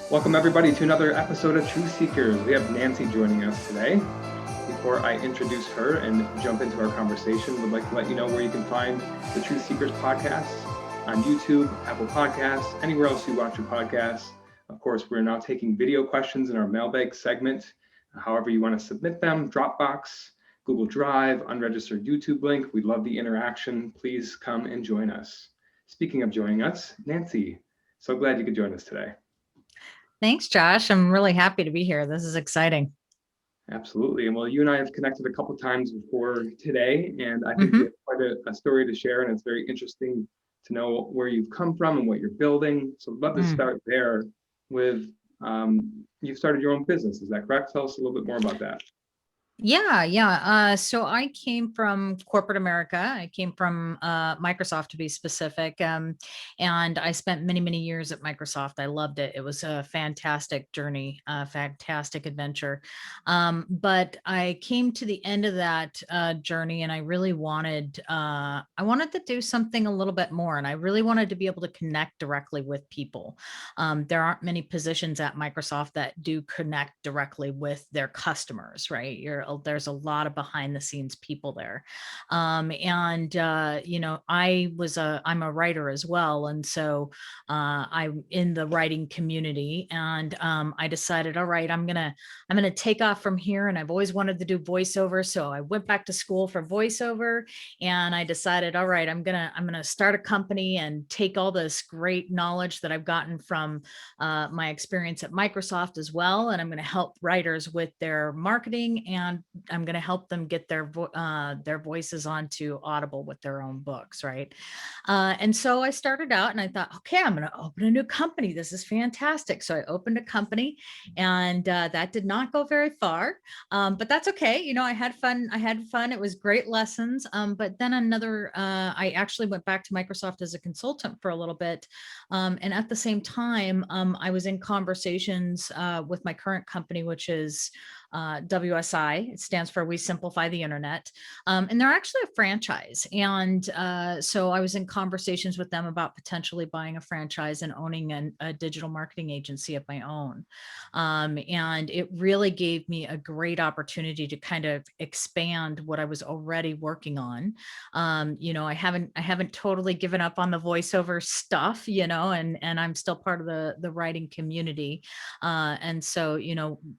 Welcome everybody to another episode of Truth Seekers. We have Nancee joining us today. Before I introduce her and jump into our conversation, would like to let you know where you can find the Truth Seekers podcast on YouTube, Apple Podcasts, anywhere else you watch your podcasts. Of course, we're now taking video questions in our mailbag segment. However you want to submit them, Dropbox, Google Drive, unregistered YouTube link. We'd love the interaction. Please come and join us. Speaking of joining us, Nancee, so glad you could join us today. Thanks, Josh. I'm really happy to be here. This is exciting. Absolutely. And well, you and I have connected a couple times before today, and I think you hmm have quite a story to share, and it's very interesting to know where you've come from and what you're building. So I'd love to Mm. start there with you've started your own business. Is that correct? Tell us a little bit more about that. Yeah. So I came from corporate America. I came from Microsoft, to be specific. And I spent many, many years at Microsoft. I loved it. It was a fantastic journey, a fantastic adventure. But I came to the end of that journey, and I really I wanted to do something a little bit more. And I really wanted to be able to connect directly with people. There aren't many positions at Microsoft that do connect directly with their customers, right? There's a lot of behind the scenes people there. I'm a writer as well. And so I'm in the writing community, and I decided, all right, I'm going to take off from here. And I've always wanted to do voiceover. So I went back to school for voiceover, and I decided, all right, I'm going to start a company and take all this great knowledge that I've gotten from my experience at Microsoft as well. And I'm going to help writers with their marketing, and I'm going to help them get their voices onto Audible with their own books, right? And so I started out, and I thought, okay, I'm going to open a new company. This is fantastic. So I opened a company, and that did not go very far, but that's okay. I had fun. It was great lessons. But then I actually went back to Microsoft as a consultant for a little bit, and at the same time, I was in conversations with my current company, which is WSI. It stands for We Simplify the Internet. And they're actually a franchise. And so I was in conversations with them about potentially buying a franchise and owning a digital marketing agency of my own. And it really gave me a great opportunity to kind of expand what I was already working on. I haven't totally given up on the voiceover stuff, and I'm still part of the writing community. And so,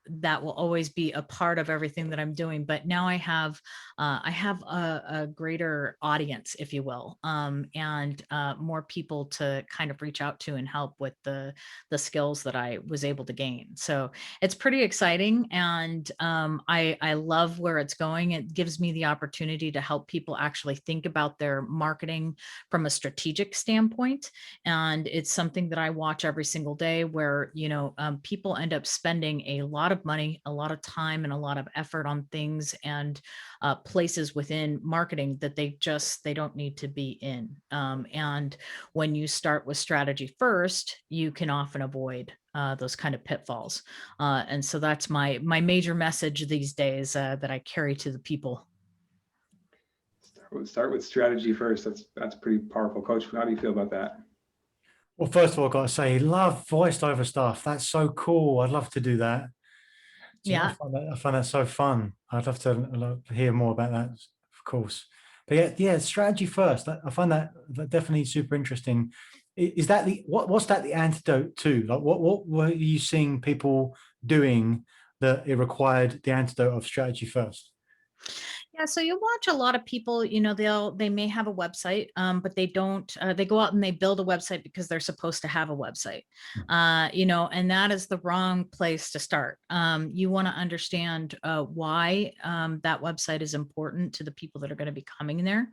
that will always be a part of everything that I'm doing. But now I have a greater audience, if you will, and more people to kind of reach out to and help with the skills that I was able to gain. So it's pretty exciting, and I love where it's going. It gives me the opportunity to help people actually think about their marketing from a strategic standpoint, and it's something that I watch every single day, where people end up spending a lot of money, a lot of time, and a lot of effort on things and places within marketing that they don't need to be in. And when you start with strategy first, you can often avoid those kind of pitfalls. And so that's my major message these days that I carry to the people. Start with strategy first. That's pretty powerful, Coach. How do you feel about that? Well, first of all, I've got to say, love voiced over stuff. That's so cool. I'd love to do that. I Yeah. find that so fun. I'd love to hear more about that, of course. But yeah, strategy first. I find that definitely super interesting. Is that what's that the antidote to? Like, what were you seeing people doing that it required the antidote of strategy first? Yeah, so you watch a lot of people, they may have a website, but they don't, they go out and they build a website because they're supposed to have a website, and that is the wrong place to start. You want to understand why that website is important to the people that are going to be coming there.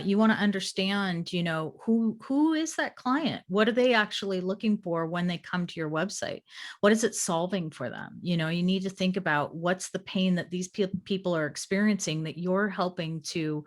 You want to understand, who is that client? What are they actually looking for when they come to your website? What is it solving for them? You need to think about what's the pain that these people are experiencing that that you're helping to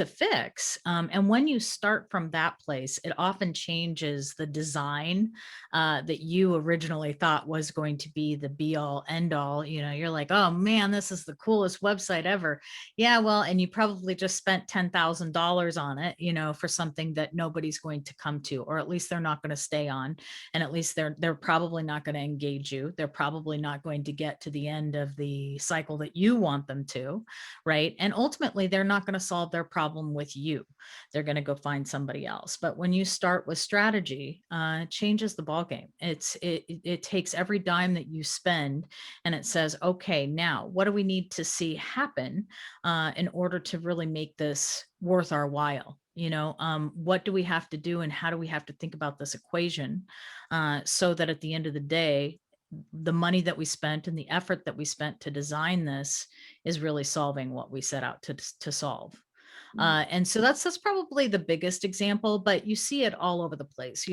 fix. And when you start from that place, it often changes the design that you originally thought was going to be the be all end all. You're like, oh man, this is the coolest website ever. Yeah, well, and you probably just spent $10,000 on it, for something that nobody's going to come to, or at least they're not going to stay on. And at least they're probably not going to engage you. They're probably not going to get to the end of the cycle that you want them to, right? And ultimately, they're not going to solve their problem with you. They're going to go find somebody else. But when you start with strategy, it changes the ballgame. It takes every dime that you spend and it says, okay, now what do we need to see happen in order to really make this worth our while? What do we have to do and how do we have to think about this equation so that at the end of the day, the money that we spent and the effort that we spent to design this is really solving what we set out to solve. And so that's probably the biggest example, but you see it all over the place.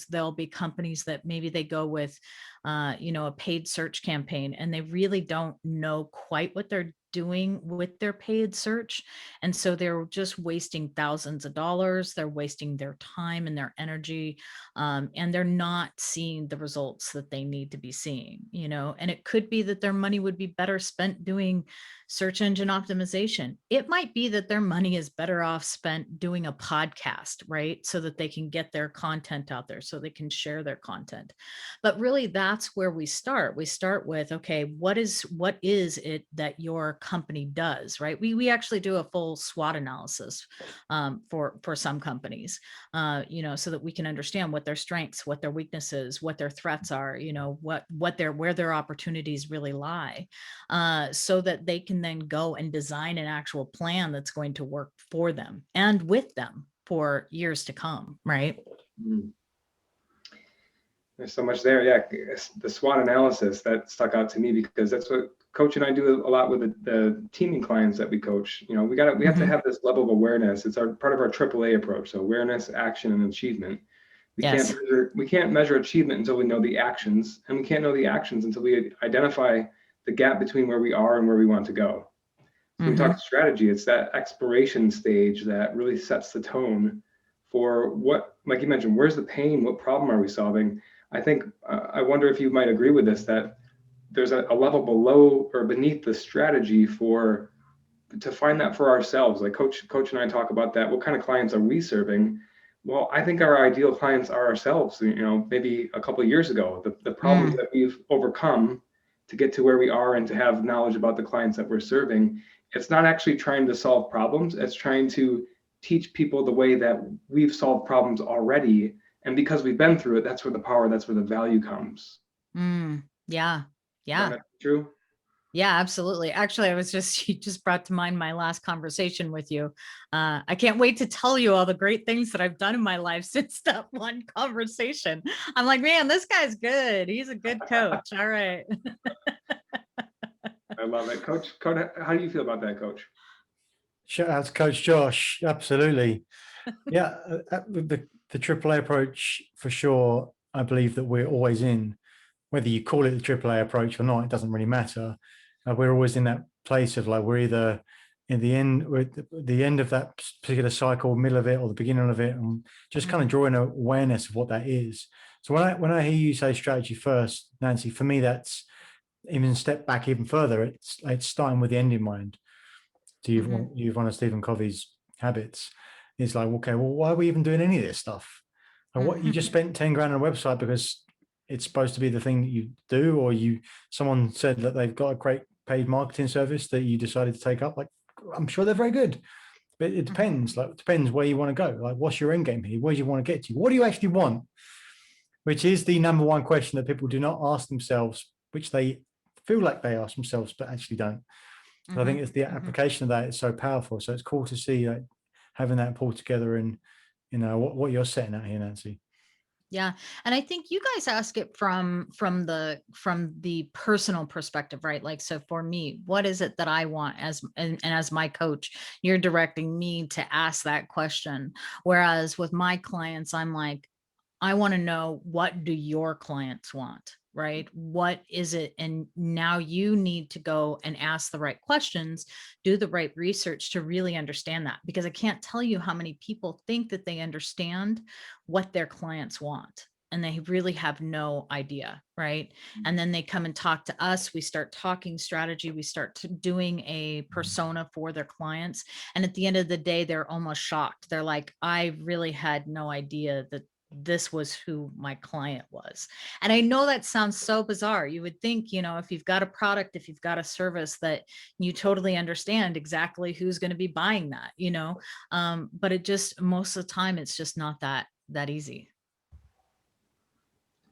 There'll be companies that maybe they go with, a paid search campaign, and they really don't know quite what they're doing with their paid search. And so they're just wasting thousands of dollars. They're wasting their time and their energy. And they're not seeing the results that they need to be seeing, and it could be that their money would be better spent doing search engine optimization. It might be that their money is better off spent doing a podcast, right? So that they can get their content out there, so they can share their content. But really, that's where we start. We start with, okay, what is it that your company does, right? We actually do a full SWOT analysis for some companies, so that we can understand what their strengths, what their weaknesses, what their threats are, where their opportunities really lie, so that they can then go and design an actual plan that's going to work for them and with them for years to come, right? There's so much there. Yeah, the SWOT analysis that stuck out to me because that's what Coach and I do a lot with the teaming clients that we coach. We have to have this level of awareness. It's part of our AAA approach. So awareness, action, and achievement. Yes. We can't measure achievement until we know the actions, and we can't know the actions until we identify the gap between where we are and where we want to go. So when we talk strategy, it's that exploration stage that really sets the tone for what, like you mentioned, where's the pain? What problem are we solving? I think, I wonder if you might agree with this, that there's a level below or beneath the strategy to find that for ourselves. Like Coach and I talk about that. What kind of clients are we serving? Well, I think our ideal clients are ourselves. Maybe a couple of years ago, the problems that we've overcome to get to where we are and to have knowledge about the clients that we're serving. It's not actually trying to solve problems. It's trying to teach people the way that we've solved problems already. And because we've been through it, that's where the power, that's where the value comes. Yeah. Is that true? Yeah, absolutely. Actually, you just brought to mind my last conversation with you. I can't wait to tell you all the great things that I've done in my life since that one conversation. I'm like, man, this guy's good. He's a good coach. All right. I love it. Coach, how do you feel about that, Coach? Shout out to Coach Josh. Absolutely. Yeah, the AAA approach for sure. I believe that we're always in, whether you call it the AAA approach or not, it doesn't really matter. We're always in that place of like, we're either in we're at the end of that particular cycle, middle of it, or the beginning of it, and just kind of drawing an awareness of what that is. So when I hear you say strategy first, Nancee, for me, that's even step back even further. It's starting with the end in mind. To you've one of Stephen Covey's habits. It's like, okay, well, why are we even doing any of this stuff? And what you just spent 10 grand on a website because it's supposed to be the thing that you do, or someone said that they've got a great paid marketing service that you decided to take up. Like, I'm sure they're very good, but it depends. Like, it depends where you want to go. Like, what's your end game here? Where do you want to get to? What do you actually want? Which is the number one question that people do not ask themselves, which they feel like they ask themselves, but actually don't. So I think it's the application of that is so powerful. So it's cool to see having that pulled together and, what you're setting out here, Nancee. Yeah. And I think you guys ask it from the personal perspective, right? Like, so for me, what is it that I want and as my coach, you're directing me to ask that question. Whereas with my clients, I'm like, I want to know, what do your clients want? right? What is it? And now you need to go and ask the right questions, do the right research to really understand that, because I can't tell you how many people think that they understand what their clients want. And they really have no idea, right? And then they come and talk to us. We start talking strategy. We start doing a persona for their clients. And at the end of the day, they're almost shocked. They're like, I really had no idea that this was who my client was. And I know that sounds so bizarre. You would think, if you've got a product, if you've got a service, that you totally understand exactly who's going to be buying that, but it just, most of the time, it's just not that easy.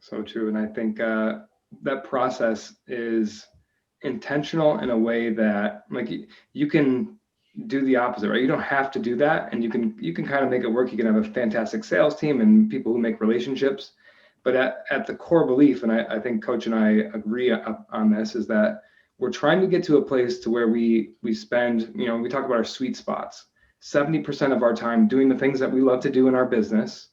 So true. And I think that process is intentional in a way that, like, you can do the opposite, right? You don't have to do that, and you can kind of make it work. You can have a fantastic sales team and people who make relationships, but at the core belief, and I think Coach and I agree on this, is that we're trying to get to a place to where we spend, we talk about our sweet spots, 70% of our time doing the things that we love to do in our business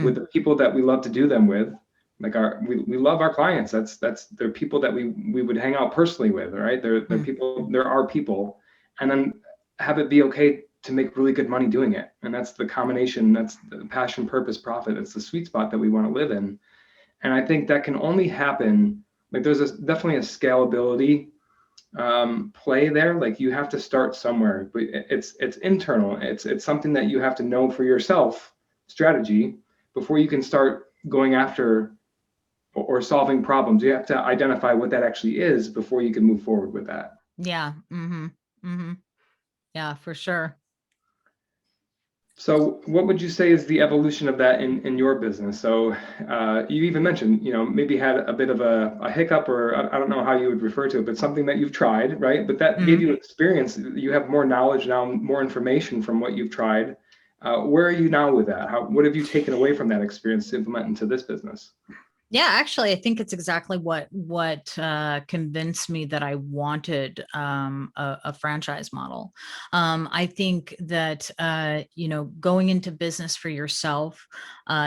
with the people that we love to do them with. Like we love our clients. They're people that we would hang out personally with, right? They're people, they're our people, and then have it be okay to make really good money doing it. And that's the combination. That's the passion, purpose, profit. It's the sweet spot that we want to live in. And I think that can only happen, like, there's definitely a scalability play there. Like, you have to start somewhere, but it's internal. It's something that you have to know for yourself, strategy, before you can start going after or solving problems. You have to identify what that actually is before you can move forward with that. Yeah. Yeah, for sure. So what would you say is the evolution of that in your business? So you even mentioned, maybe had a bit of a hiccup, or I don't know how you would refer to it, but something that you've tried, right? But that gave you experience. You have more knowledge now, more information from what you've tried. Where are you now with that? What have you taken away from that experience to implement into this business? Yeah, actually, I think it's exactly what convinced me that I wanted a franchise model. I think that going into business for yourself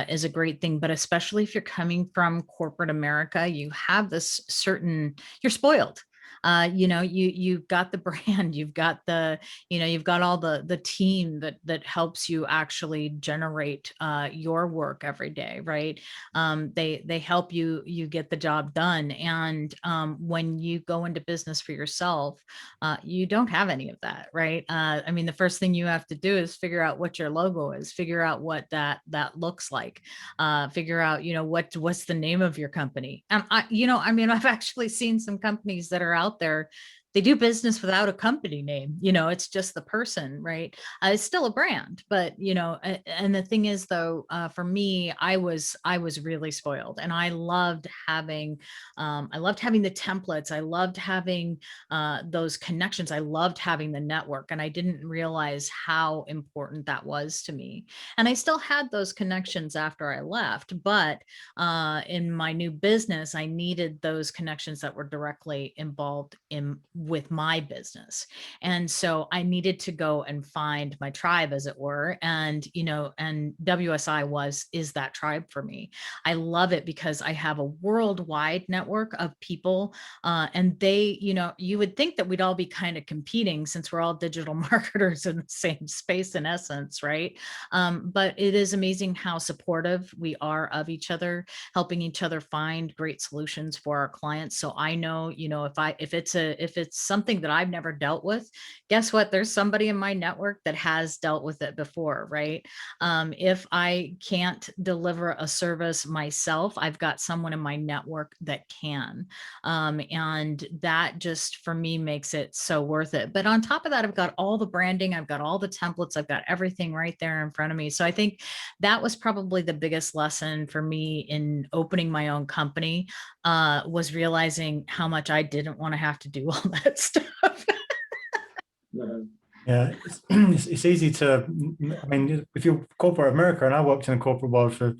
is a great thing, but especially if you're coming from corporate America, you have this you're spoiled. You've got the brand, you've got you've got all the team that helps you actually generate your work every day, right? They help you get the job done. And when you go into business for yourself, you don't have any of that, right? I mean, the first thing you have to do is figure out what your logo is, figure out what that looks like, figure out, what's the name of your company. And I've actually seen some companies that are out there. They do business without a company name. It's just the person, right? It's still a brand, but and the thing is, though, for me, I was really spoiled, and I loved having the templates. I loved having those connections. I loved having the network, and I didn't realize how important that was to me. And I still had those connections after I left, but in my new business, I needed those connections that were directly involved with my business. And so I needed to go and find my tribe, as it were. And, and WSI is that tribe for me. I love it because I have a worldwide network of people. And they, you would think that we'd all be kind of competing, since we're all digital marketers in the same space, in essence, right? But it is amazing how supportive we are of each other, helping each other find great solutions for our clients. So I know, if it's something that I've never dealt with, guess what? There's somebody in my network that has dealt with it before, right? If I can't deliver a service myself, I've got someone in my network that can. And that just, for me, makes it so worth it. But on top of that, I've got all the branding, I've got all the templates, I've got everything right there in front of me. So I think that was probably the biggest lesson for me in opening my own company, was realizing how much I didn't want to have to do all that stuff. Yeah, it's easy to, I mean, if you're corporate America, and I worked in the corporate world for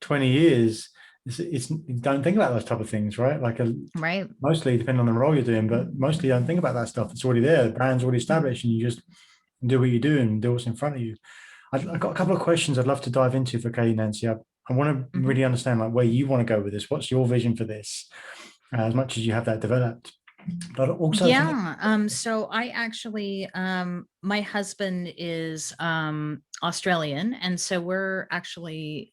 20 years, you don't think about those type of things, right? Like right. Mostly, depending on the role you're doing, but mostly you don't think about that stuff. It's already there. The brand's already established, and you just do what you do and do what's in front of you. I've got a couple of questions I'd love to dive into, for okay, Nancee. I want to really understand like where you want to go with this. What's your vision for this? As much as you have that developed, but also Yeah. So I actually, my husband is Australian, and so we're actually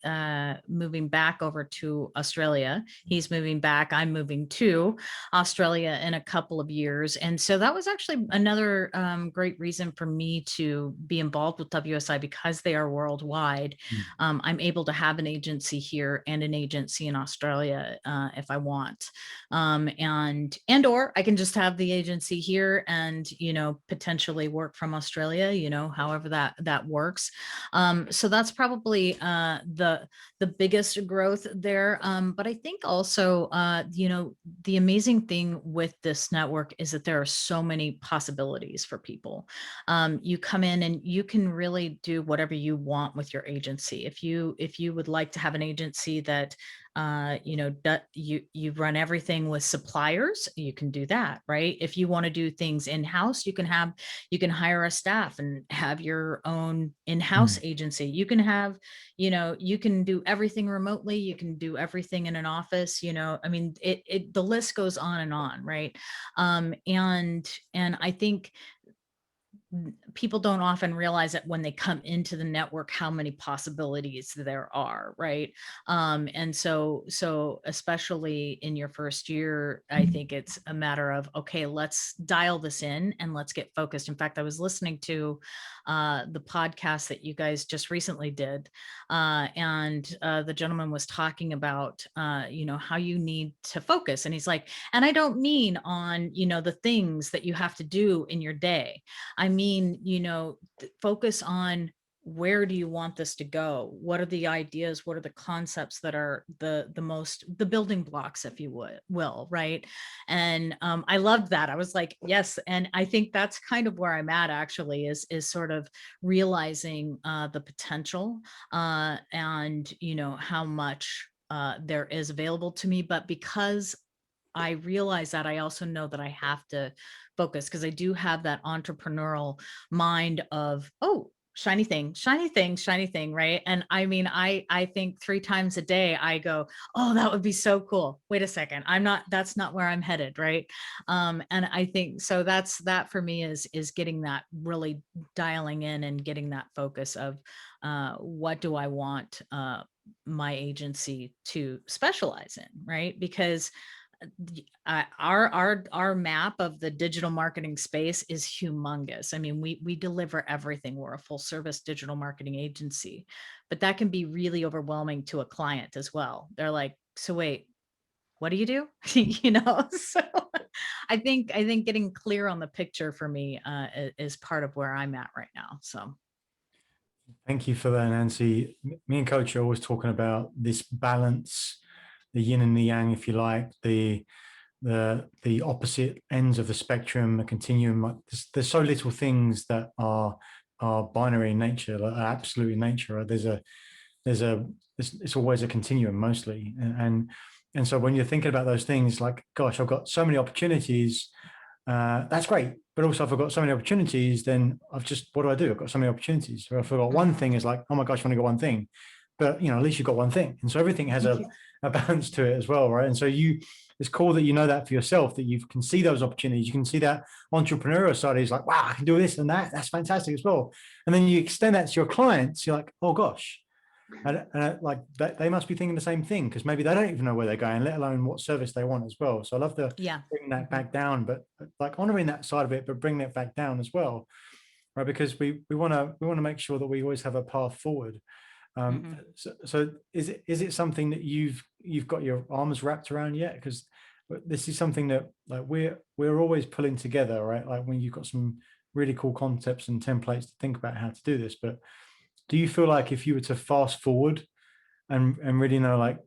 moving back over to Australia. He's moving back. I'm moving to Australia in a couple of years, and so that was actually another great reason for me to be involved with WSI, because they are worldwide. I'm able to have an agency here and an agency in Australia if I want, and or I can just have the agency here and potentially work from Australia, however that works. So that's probably the biggest growth there. But I think also the amazing thing with this network is that there are so many possibilities for people. You come in and you can really do whatever you want with your agency. If you would like to have an agency that you run everything with suppliers, you can do that, right? If you want to do things in-house, you can hire a staff and have your own in-house agency. You can have, you can do everything remotely. You can do everything in an office, I mean, the list goes on, right? And I think people don't often realize that when they come into the network, how many possibilities there are, right? And so especially in your first year, I think it's a matter of, okay, let's dial this in and let's get focused. In fact, I was listening to the podcast that you guys just recently did, and the gentleman was talking about how you need to focus, and he's like, and I don't mean on the things that you have to do in your day. I mean, focus on, where do you want this to go? What are the ideas? What are the concepts that are the building blocks, if you will, right? And I loved that. I was like, yes. And I think that's kind of where I'm at, actually, is sort of realizing the potential and how much there is available to me. But because I realize that, I also know that I have to focus, because I do have that entrepreneurial mind of, oh, shiny thing, shiny thing, shiny thing, right? And I mean, I think 3 times a day I go, oh, that would be so cool. Wait a second, that's not where I'm headed, right? And I think so that for me is getting that, really dialing in and getting that focus of what do I want my agency to specialize in, right? Because our map of the digital marketing space is humongous. I mean, we deliver everything. We're a full service digital marketing agency, but that can be really overwhelming to a client as well. They're like, so wait, what do you do? So I think getting clear on the picture for me is part of where I'm at right now. So thank you for that, Nancy. Me and Coach are always talking about this balance, the yin and the yang, if you like, the opposite ends of the spectrum, the continuum. There's so little things that are binary in nature, like absolute in nature. Right? It's always a continuum mostly, and so when you're thinking about those things, like, gosh, I've got so many opportunities. That's great, but also if I've got so many opportunities, then what do I do? I've got so many opportunities. So if I've got one thing, is like, oh my gosh, I want to go one thing, but at least you've got one thing, and so everything has a balance to it as well, right? And so it's cool that you know that for yourself, that you can see those opportunities. You can see that entrepreneurial side is like, wow, I can do this and that. That's fantastic as well. And then you extend that to your clients. You're like, oh gosh, and like that, they must be thinking the same thing, because maybe they don't even know where they're going, let alone what service they want as well. So I love to bring that back down, but like honoring that side of it, but bringing it back down as well, right? Because we want to make sure that we always have a path forward. So is it something that you've got your arms wrapped around yet? Because this is something that, like, we're always pulling together, right? Like, when you've got some really cool concepts and templates to think about how to do this, but do you feel like if you were to fast forward and really know, like,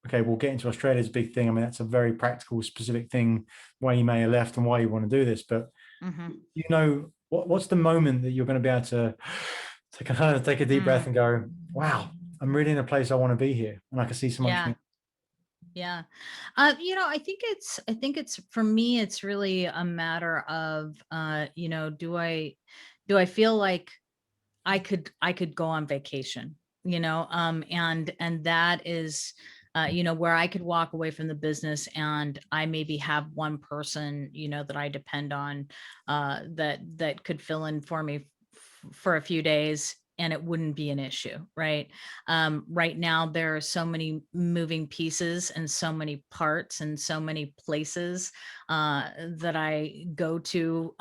okay, we'll get into Australia's big thing. I mean, that's a very practical, specific thing, why you may have left and why you want to do this, but what's the moment that you're going to be able to kind of take a deep breath and go, wow, I'm really in a place I want to be here, and I can see so much. Yeah. I think it's for me, it's really a matter of, do I feel like I could go on vacation, and that is, where I could walk away from the business and I maybe have one person, that I depend on, that could fill in for me for a few days, and it wouldn't be an issue, right? Right now, there are so many moving pieces and so many parts and so many places that I go to,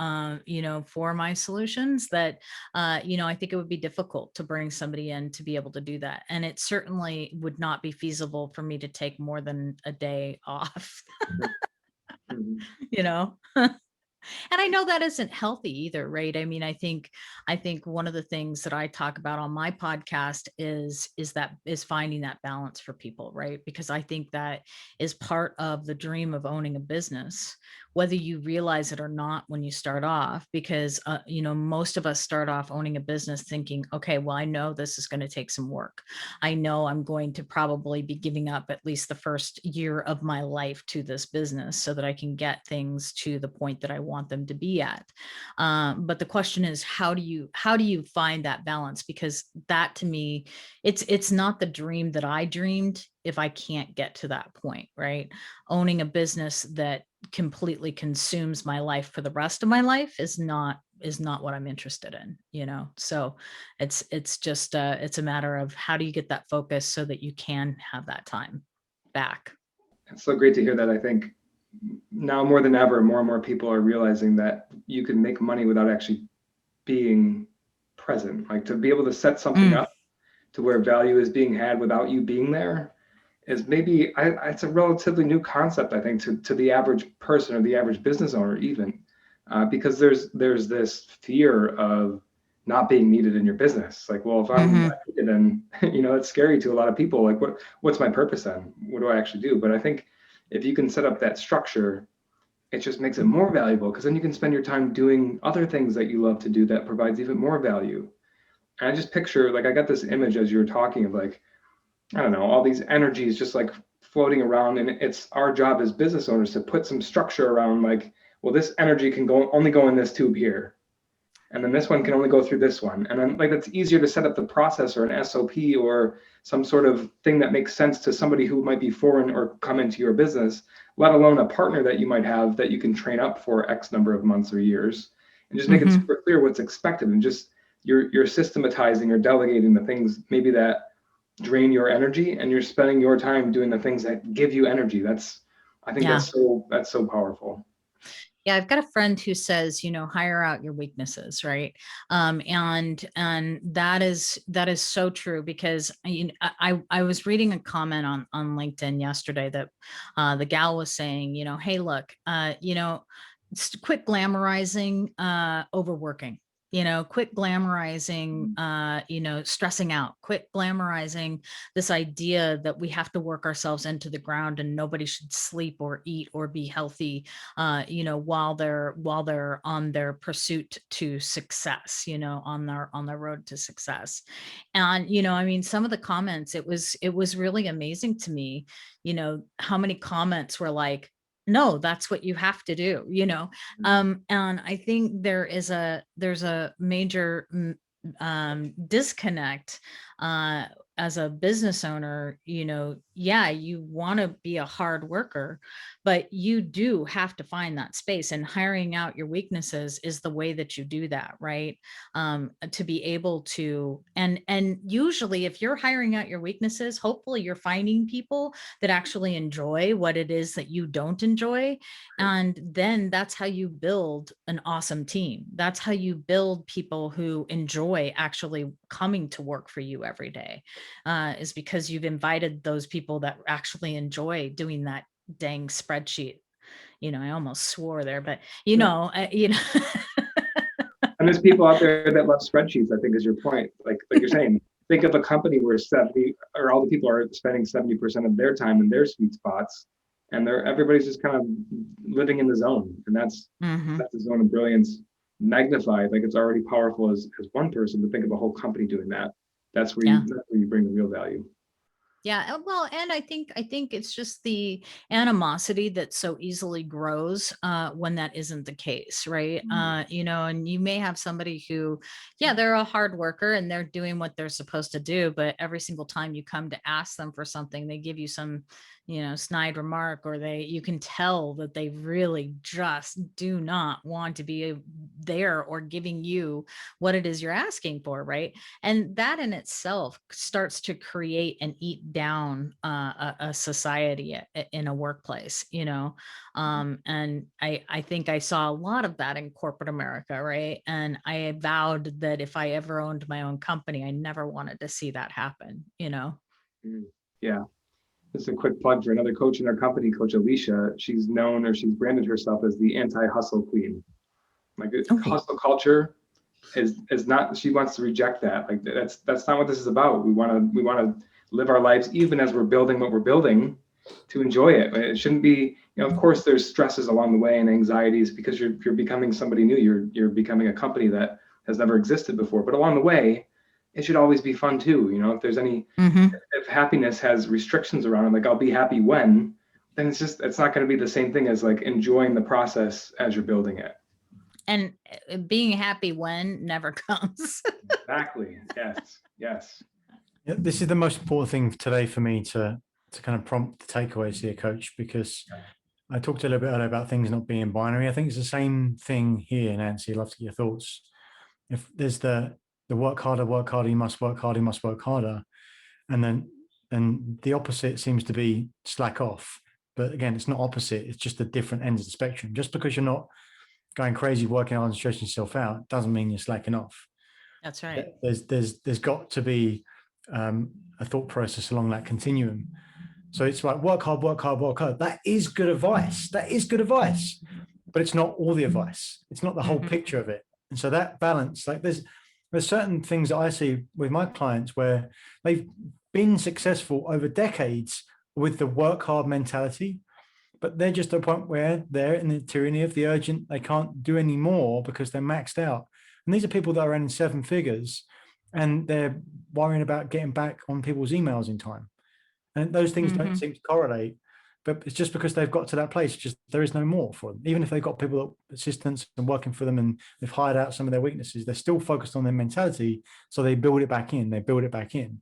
for my solutions that, I think it would be difficult to bring somebody in to be able to do that. And it certainly would not be feasible for me to take more than a day off, Mhm. you know? And I know that isn't healthy either, right? I mean, I think one of the things that I talk about on my podcast is finding that balance for people, right? Because I think that is part of the dream of owning a business, whether you realize it or not when you start off, because most of us start off owning a business thinking, okay, well, I know this is going to take some work. I know I'm going to probably be giving up at least the first year of my life to this business so that I can get things to the point that I want them to be at. But the question is, how do you find that balance? Because that, to me, it's not the dream that I dreamed if I can't get to that point, right? Owning a business that completely consumes my life for the rest of my life is not what I'm interested in, so it's just it's a matter of how do you get that focus so that you can have that time back. It's so great to hear that. I think now more than ever, more and more people are realizing that you can make money without actually being present. Like to be able to set something Mm, up to where value is being had without you being there is maybe it's a relatively new concept, I think, to the average person or the average business owner even, because there's this fear of not being needed in your business. Like, well, if I'm mhm. not needed, then it's scary to a lot of people. Like, what's my purpose then? What do I actually do? But I think if you can set up that structure, it just makes it more valuable because then you can spend your time doing other things that you love to do that provides even more value. And I just picture, like, I got this image as you were talking of, like, I don't know, all these energies just like floating around. And it's our job as business owners to put some structure around, like, well, this energy can only go in this tube here. And then this one can only go through this one. And then, like, it's easier to set up the process or an SOP or some sort of thing that makes sense to somebody who might be foreign or come into your business, let alone a partner that you might have that you can train up for X number of months or years, and just make it Mhm. super clear what's expected. And just you're systematizing or delegating the things maybe that drain your energy, and you're spending your time doing the things that give you energy. I think Yeah. that's so powerful. Yeah, I've got a friend who says, hire out your weaknesses, right? And that is so true because I was reading a comment on LinkedIn yesterday that the gal was saying, hey, look, quit glamorizing overworking. Quit glamorizing, stressing out, quit glamorizing this idea that we have to work ourselves into the ground and nobody should sleep or eat or be healthy, while they're on their pursuit to success, on their road to success. And I mean, some of the comments, it was really amazing to me, how many comments were like, no, that's what you have to do, and I think there's a major disconnect uh as a business owner. Yeah, you want to be a hard worker, but you do have to find that space, and hiring out your weaknesses is the way that you do that, right? To be able to, and usually if you're hiring out your weaknesses, hopefully you're finding people that actually enjoy what it is that you don't enjoy, and then that's how you build an awesome team. That's how you build people who enjoy actually coming to work for you every day, is because you've invited those people that actually enjoy doing that dang spreadsheet. I almost swore there, but And there's people out there that love spreadsheets, I think is your point. Like you're saying, think of a company where 70 or all the people are spending 70% of their time in their sweet spots, and everybody's just kind of living in the zone. And Mhm. that's the zone of brilliance magnified. Like, it's already powerful as one person, but think of a whole company doing that. That's where Yeah. you bring the real value. Yeah, well, and I think it's just the animosity that so easily grows when that isn't the case, right? You know, and you may have somebody who, yeah, they're a hard worker and they're doing what they're supposed to do, but every single time you come to ask them for something, they give you some, you know, snide remark, or you can tell that they really just do not want to be there or giving you what it is you're asking for, right? And that in itself starts to create and eat down a society in a workplace, you know. And I think I saw a lot of that in corporate America, right? And I vowed that if I ever owned my own company, I never wanted to see that happen, you know. Yeah. Just a quick plug for another coach in our company, Coach Alicia. She's known, or she's branded herself as the anti-hustle queen. Like hustle culture is not, she wants to reject that. Like that's not what this is about. We want to live our lives, even as we're building what we're building, to enjoy it. It shouldn't be, you know, of course there's stresses along the way and anxieties, because you're becoming somebody new. You're becoming a company that has never existed before. But along the way, it should always be fun too. You know, if there's any, if happiness has restrictions around it, like I'll be happy when, then it's not going to be the same thing as like enjoying the process as you're building it. And being happy when never comes. Exactly. Yes. Yes. Yeah, this is the most important thing today for me to kind of prompt the takeaways here, Coach, because I talked a little bit earlier about things not being binary. I think it's the same thing here, Nancee. I'd love to get your thoughts. If there's the work harder, you must work harder, you must work harder. And the opposite seems to be slack off. But again, it's not opposite. It's just the different ends of the spectrum. Just because you're not going crazy, working hard and stressing yourself out, doesn't mean you're slacking off. That's right. There's got to be a thought process along that continuum. So it's like work hard, work hard, work hard. That is good advice. That is good advice, but it's not all the advice. It's not the whole picture of it. And so that balance, like there's certain things that I see with my clients where they've been successful over decades with the work hard mentality, but they're just at a point where they're in the tyranny of the urgent. They can't do any more because they're maxed out. And these are people that are earning seven figures and they're worrying about getting back on people's emails in time. And those things don't seem to correlate, but it's just because they've got to that place, just there is no more for them. Even if they've got people, assistants and working for them, and they've hired out some of their weaknesses, they're still focused on their mentality. So they build it back in, And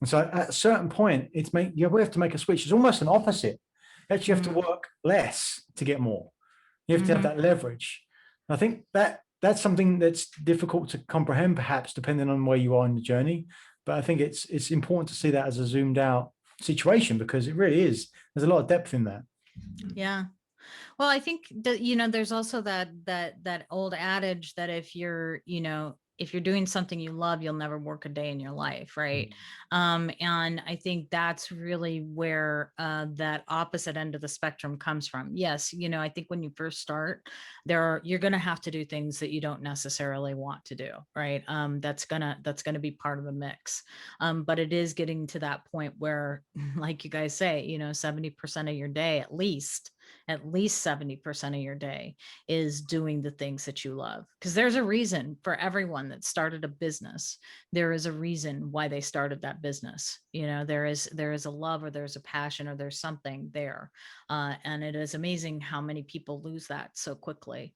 so at a certain point, we have to make a switch. It's almost an opposite. Actually, you have to work less to get more. You have to have that leverage. I think that's something that's difficult to comprehend, perhaps, depending on where you are in the journey. But I think it's important to see that as a zoomed out situation, because it really is. There's a lot of depth in that. Yeah. Well, I think that, you know, there's also that old adage that if you're doing something you love, you'll never work a day in your life, right? And I think that's really where that opposite end of the spectrum comes from. Yes, you know, I think when you first start, you're going to have to do things that you don't necessarily want to do, right? That's gonna be part of the mix. But it is getting to that point where, like you guys say, you know, 70% of your day, at least 70% of your day is doing the things that you love. Because there's a reason for everyone that started a business. There is a reason why they started that business. You know, there is a love, or there's a passion, or there's something there. And it is amazing how many people lose that so quickly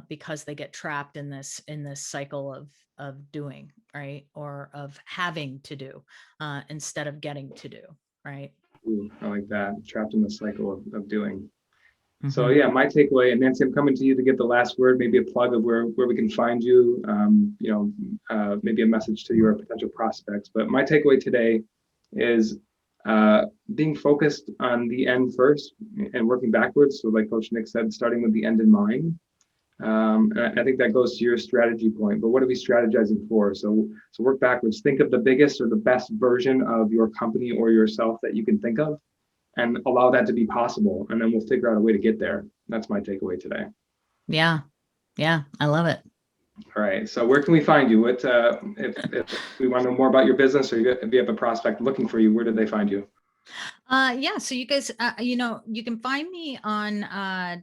because they get trapped in this cycle of doing, right? Or of having to do instead of getting to do, right? Ooh, I like that. Trapped in the cycle of doing. So yeah, my takeaway, and Nancee, I'm coming to you to get the last word, maybe a plug of where we can find you, maybe a message to your potential prospects. But my takeaway today is being focused on the end first and working backwards. So like Coach Nick said, starting with the end in mind. And I think that goes to your strategy point, but what are we strategizing for? So work backwards. Think of the biggest or the best version of your company or yourself that you can think of, and allow that to be possible. And then we'll figure out a way to get there. That's my takeaway today. Yeah. I love it. All right. So where can we find you? What if we want to know more about your business, or if you have a prospect looking for you, where do they find you? Yeah, so you guys, you can find me on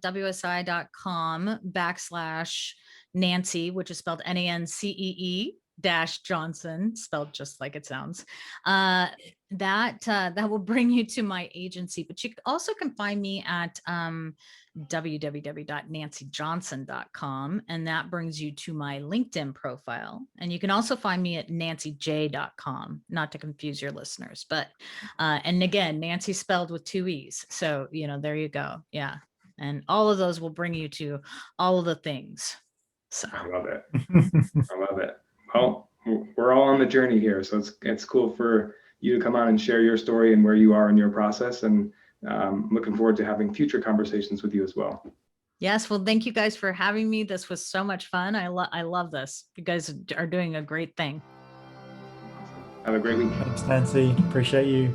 wsi.com/Nancee, which is spelled Nancee -Johnson, spelled just like it sounds. that will bring you to my agency, but you also can find me at www.nanceejohnson.com, and that brings you to my LinkedIn profile. And you can also find me at nanceej.com, not to confuse your listeners, but and again, Nancee spelled with 2 E's. So, there you go. Yeah. And all of those will bring you to all of the things. So I love it. I love it. Well, we're all on the journey here, so it's cool for you to come on and share your story and where you are in your process. And looking forward to having future conversations with you as well. yes, well, thank you guys for having me. This was so much fun. I love this. You guys are doing a great thing. Have a great week. Thanks, Nancee. Appreciate you.